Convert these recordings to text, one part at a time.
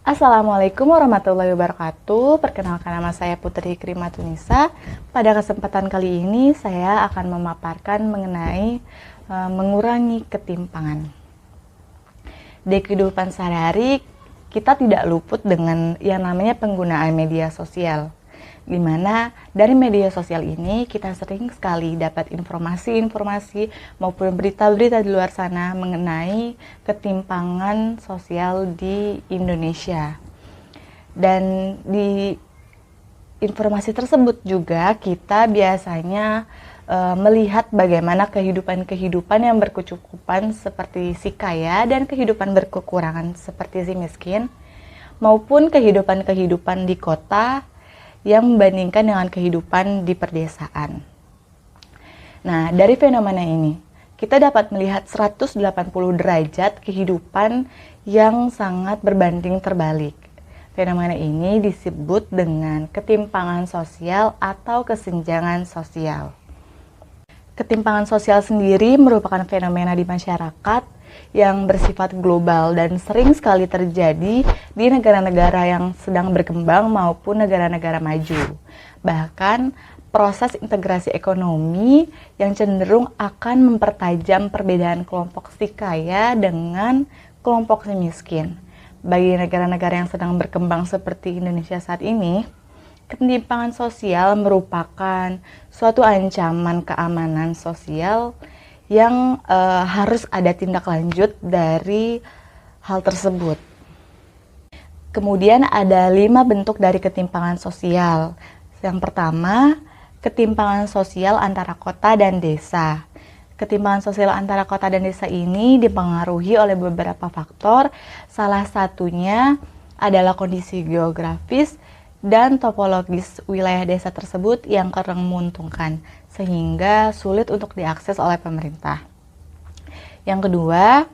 Assalamualaikum warahmatullahi wabarakatuh. Perkenalkan, nama saya Putri Krimatunisa. Pada kesempatan kali ini saya akan memaparkan mengenai mengurangi ketimpangan. Di kehidupan sehari-hari kita tidak luput dengan yang namanya penggunaan media sosial, di mana dari media sosial ini kita sering sekali dapat informasi-informasi maupun berita-berita di luar sana mengenai ketimpangan sosial di Indonesia. Dan di informasi tersebut juga kita biasanya melihat bagaimana kehidupan-kehidupan yang berkecukupan seperti si kaya dan kehidupan berkekurangan seperti si miskin, maupun kehidupan-kehidupan di kota yang membandingkan dengan kehidupan di perdesaan. Nah, dari fenomena ini, kita dapat melihat 180 derajat kehidupan yang sangat berbanding terbalik. Fenomena ini disebut dengan ketimpangan sosial atau kesenjangan sosial. Ketimpangan sosial sendiri merupakan fenomena di masyarakat yang bersifat global dan sering sekali terjadi di negara-negara yang sedang berkembang maupun negara-negara maju. Bahkan proses integrasi ekonomi yang cenderung akan mempertajam perbedaan kelompok si kaya dengan kelompok si miskin. Bagi negara-negara yang sedang berkembang seperti Indonesia saat ini, ketimpangan sosial merupakan suatu ancaman keamanan sosial yang harus ada tindak lanjut dari hal tersebut. Kemudian ada 5 bentuk dari ketimpangan sosial. Yang pertama, ketimpangan sosial antara kota dan desa. Ketimpangan sosial antara kota dan desa ini dipengaruhi oleh beberapa faktor. Salah satunya adalah kondisi geografis dan topologis wilayah desa tersebut yang kurang menguntungkan, sehingga sulit untuk diakses oleh pemerintah. Yang kedua,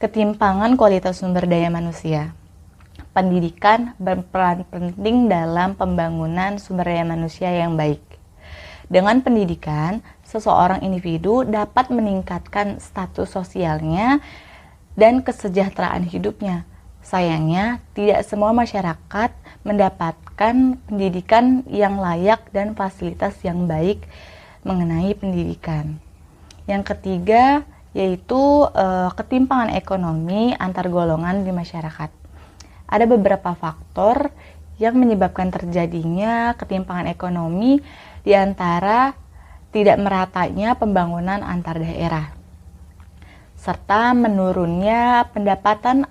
ketimpangan kualitas sumber daya manusia. Pendidikan berperan penting dalam pembangunan sumber daya manusia yang baik. Dengan pendidikan, seseorang individu dapat meningkatkan status sosialnya dan kesejahteraan hidupnya. Sayangnya, tidak semua masyarakat mendapatkan pendidikan yang layak dan fasilitas yang baik mengenai pendidikan. Yang ketiga, yaitu ketimpangan ekonomi antar golongan di masyarakat. Ada beberapa faktor yang menyebabkan terjadinya ketimpangan ekonomi, di antara tidak meratanya pembangunan antar daerah, serta menurunnya pendapatan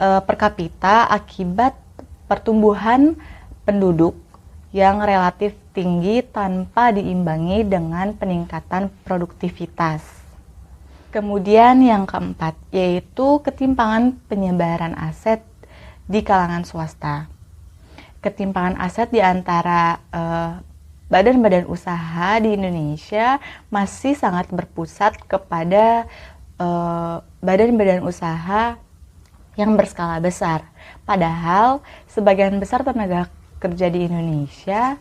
per kapita akibat pertumbuhan penduduk yang relatif tinggi tanpa diimbangi dengan peningkatan produktivitas. Kemudian yang keempat, yaitu ketimpangan penyebaran aset di kalangan swasta. Ketimpangan aset di antara badan-badan usaha di Indonesia masih sangat berpusat kepada badan-badan usaha yang berskala besar. Padahal sebagian besar tenaga kerja di Indonesia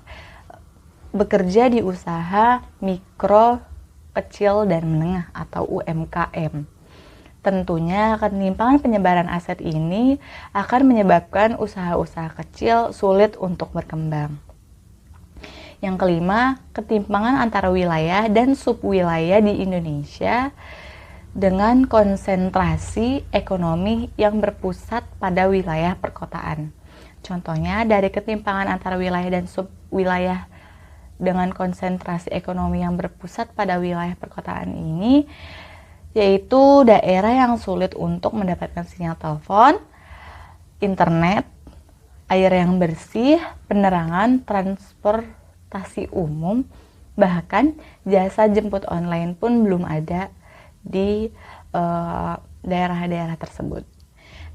bekerja di usaha mikro, kecil, dan menengah atau UMKM. Tentunya ketimpangan penyebaran aset ini akan menyebabkan usaha-usaha kecil sulit untuk berkembang. Yang kelima, ketimpangan antara wilayah dan subwilayah di Indonesia dengan konsentrasi ekonomi yang berpusat pada wilayah perkotaan. Contohnya dari ketimpangan antara wilayah dan subwilayah dengan konsentrasi ekonomi yang berpusat pada wilayah perkotaan ini, yaitu daerah yang sulit untuk mendapatkan sinyal telepon, internet, air yang bersih, penerangan, transportasi umum, bahkan jasa jemput online pun belum ada di daerah-daerah tersebut.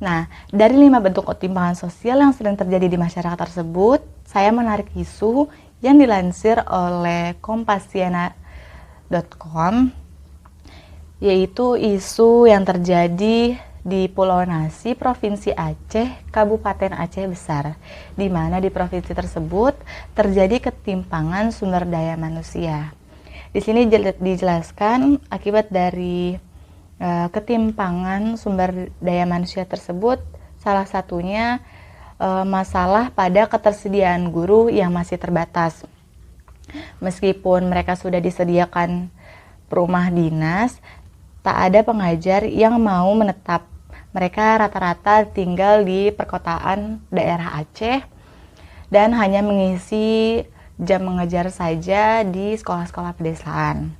Nah, dari 5 bentuk ketimpangan sosial yang sering terjadi di masyarakat tersebut, saya menarik isu yang dilansir oleh Kompasiana.com, yaitu isu yang terjadi di Pulau Nasi, Provinsi Aceh, Kabupaten Aceh Besar, di mana di provinsi tersebut terjadi ketimpangan sumber daya manusia. Di sini dijelaskan akibat dari ketimpangan sumber daya manusia tersebut, salah satunya masalah pada ketersediaan guru yang masih terbatas. Meskipun mereka sudah disediakan rumah dinas, tak ada pengajar yang mau menetap. Mereka rata-rata tinggal di perkotaan daerah Aceh dan hanya mengisi jam mengajar saja di sekolah-sekolah pedesaan.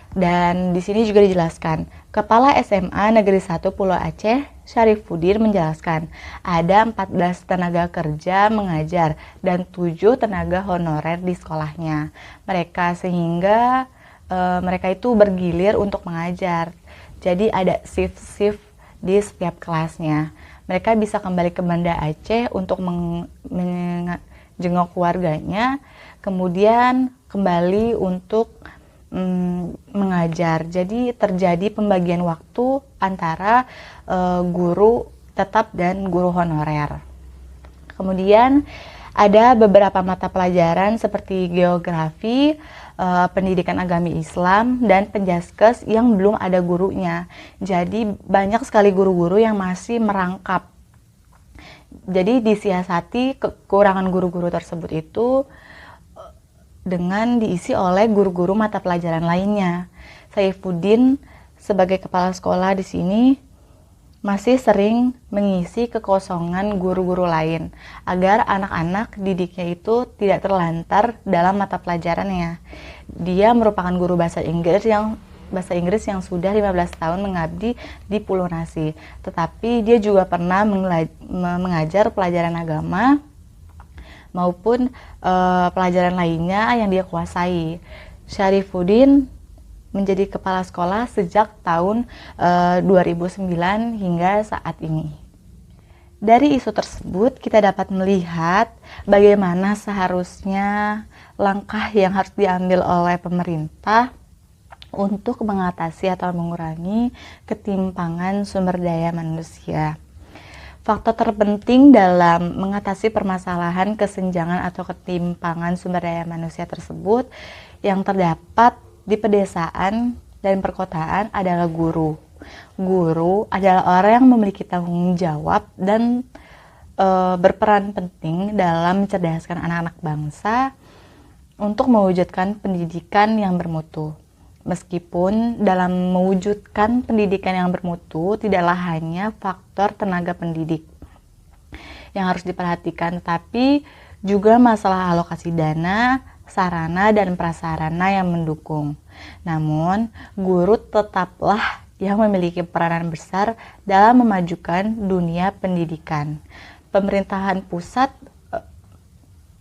Dan di sini juga dijelaskan, Kepala SMA Negeri 1 Pulau Aceh, Syarifuddin menjelaskan, ada 14 tenaga kerja mengajar dan 7 tenaga honorer di sekolahnya. Mereka itu bergilir untuk mengajar. Jadi ada shift-shift di setiap kelasnya. Mereka bisa kembali ke Banda Aceh untuk menjenguk keluarganya, kemudian kembali untuk mengajar. Jadi terjadi pembagian waktu antara guru tetap dan guru honorer. Kemudian ada beberapa mata pelajaran seperti geografi, pendidikan agama Islam, dan penjaskes yang belum ada gurunya. Jadi banyak sekali guru-guru yang masih merangkap. Jadi disiasati kekurangan guru-guru tersebut itu dengan diisi oleh guru-guru mata pelajaran lainnya. Syarifuddin sebagai kepala sekolah di sini masih sering mengisi kekosongan guru-guru lain agar anak-anak didiknya itu tidak terlantar dalam mata pelajarannya. Dia merupakan guru bahasa Inggris yang sudah 15 tahun mengabdi di Pulau Nasi. Tetapi dia juga pernah mengajar pelajaran agama maupun pelajaran lainnya yang dia kuasai. Syarifuddin menjadi kepala sekolah sejak tahun 2009 hingga saat ini. Dari isu tersebut kita dapat melihat bagaimana seharusnya langkah yang harus diambil oleh pemerintah untuk mengatasi atau mengurangi ketimpangan sumber daya manusia. Faktor terpenting dalam mengatasi permasalahan kesenjangan atau ketimpangan sumber daya manusia tersebut yang terdapat di pedesaan dan perkotaan adalah guru. Guru adalah orang yang memiliki tanggung jawab dan berperan penting dalam mencerdaskan anak-anak bangsa untuk mewujudkan pendidikan yang bermutu. Meskipun dalam mewujudkan pendidikan yang bermutu tidaklah hanya faktor tenaga pendidik yang harus diperhatikan, tapi juga masalah alokasi dana, sarana, dan prasarana yang mendukung. Namun, guru tetaplah yang memiliki peranan besar dalam memajukan dunia pendidikan. Pemerintahan pusat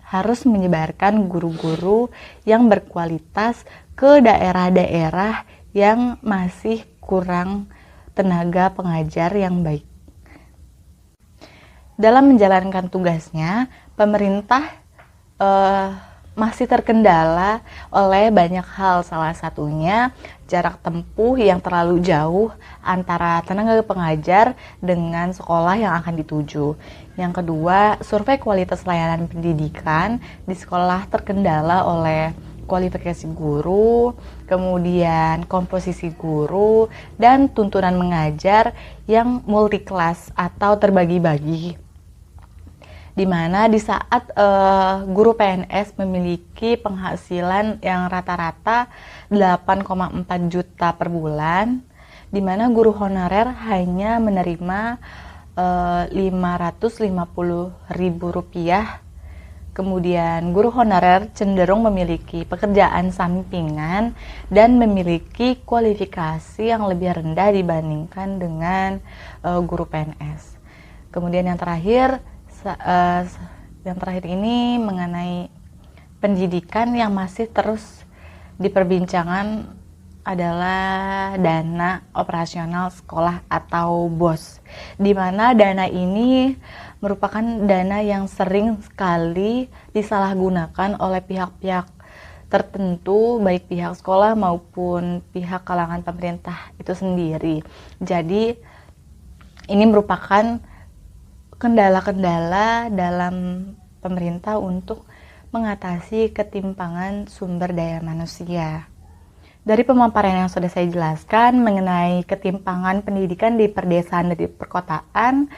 harus menyebarkan guru-guru yang berkualitas ke daerah-daerah yang masih kurang tenaga pengajar yang baik. Dalam menjalankan tugasnya, pemerintah masih terkendala oleh banyak hal, salah satunya jarak tempuh yang terlalu jauh antara tenaga pengajar dengan sekolah yang akan dituju. Yang kedua, survei kualitas layanan pendidikan di sekolah terkendala oleh kualifikasi guru, kemudian komposisi guru, dan tuntunan mengajar yang multi-kelas atau terbagi-bagi. Di mana di saat guru PNS memiliki penghasilan yang rata-rata 8,4 juta per bulan, di mana guru honorer hanya menerima Rp550.000. Kemudian guru honorer cenderung memiliki pekerjaan sampingan dan memiliki kualifikasi yang lebih rendah dibandingkan dengan guru PNS. Kemudian yang terakhir ini mengenai pendidikan yang masih terus diperbincangkan adalah dana operasional sekolah atau BOS, di mana dana ini merupakan dana yang sering sekali disalahgunakan oleh pihak-pihak tertentu, baik pihak sekolah maupun pihak kalangan pemerintah itu sendiri. Jadi ini merupakan kendala-kendala dalam pemerintah untuk mengatasi ketimpangan sumber daya manusia. Dari pemaparan yang sudah saya jelaskan mengenai ketimpangan pendidikan di perdesaan dan di perkotaan,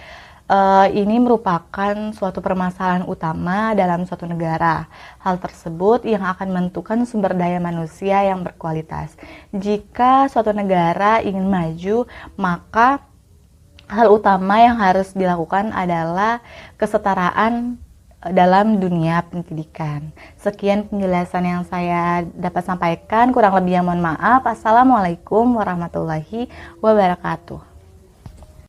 Ini merupakan suatu permasalahan utama dalam suatu negara. Hal tersebut yang akan menentukan sumber daya manusia yang berkualitas. Jika suatu negara ingin maju, maka hal utama yang harus dilakukan adalah kesetaraan dalam dunia pendidikan. Sekian penjelasan yang saya dapat sampaikan, kurang lebihnya mohon maaf. Assalamualaikum warahmatullahi wabarakatuh.